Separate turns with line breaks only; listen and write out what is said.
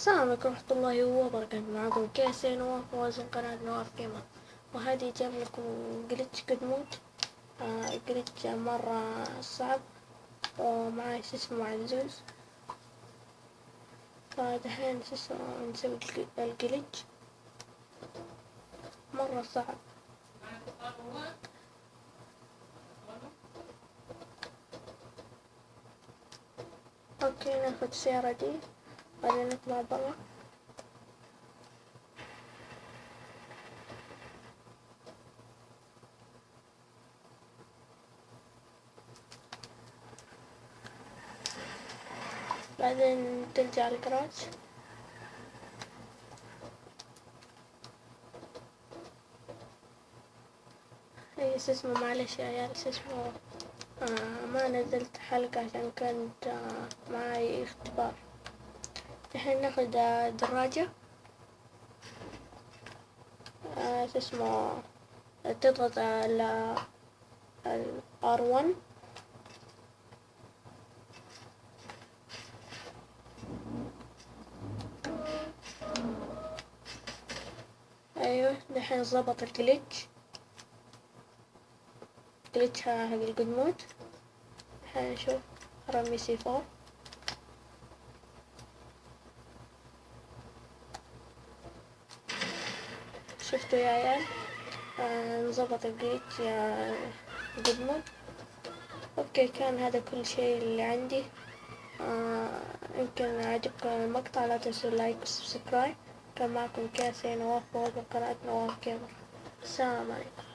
السلام عليكم ورحمة الله وبركاته. معكم كاسين نواف وازن قناة نواف جيمر، وهذه جاب لكم جلتش قد موت. جلتش مرة صعب، ومعاي اسمه عزوز. فدحين نسوي الجلتش مرة صعب. اوكي، ناخد السيارة دي بعدين نطلع برا. بعدين ترجع الجراج. اي اسمه معلش يا عيال، اسمه ما نزلت حلقة عشان كانت معاي اختبار. الحين ناخد دراجة. اسمه تضغط على R1. ايوه الحين ظبط الجليتش حق القدمود. الحين نشوف رمي C4. شفتوا يا عيال؟ نظبط الجليتش يا قدمود. اوكي، كان هذا كل شيء اللي عندي. يمكن عجبكم المقطع، لا تنسوا اللايك والسبسكرايب. كان معكم كاسي نواف من قناة نواف جيمر. السلام عليكم.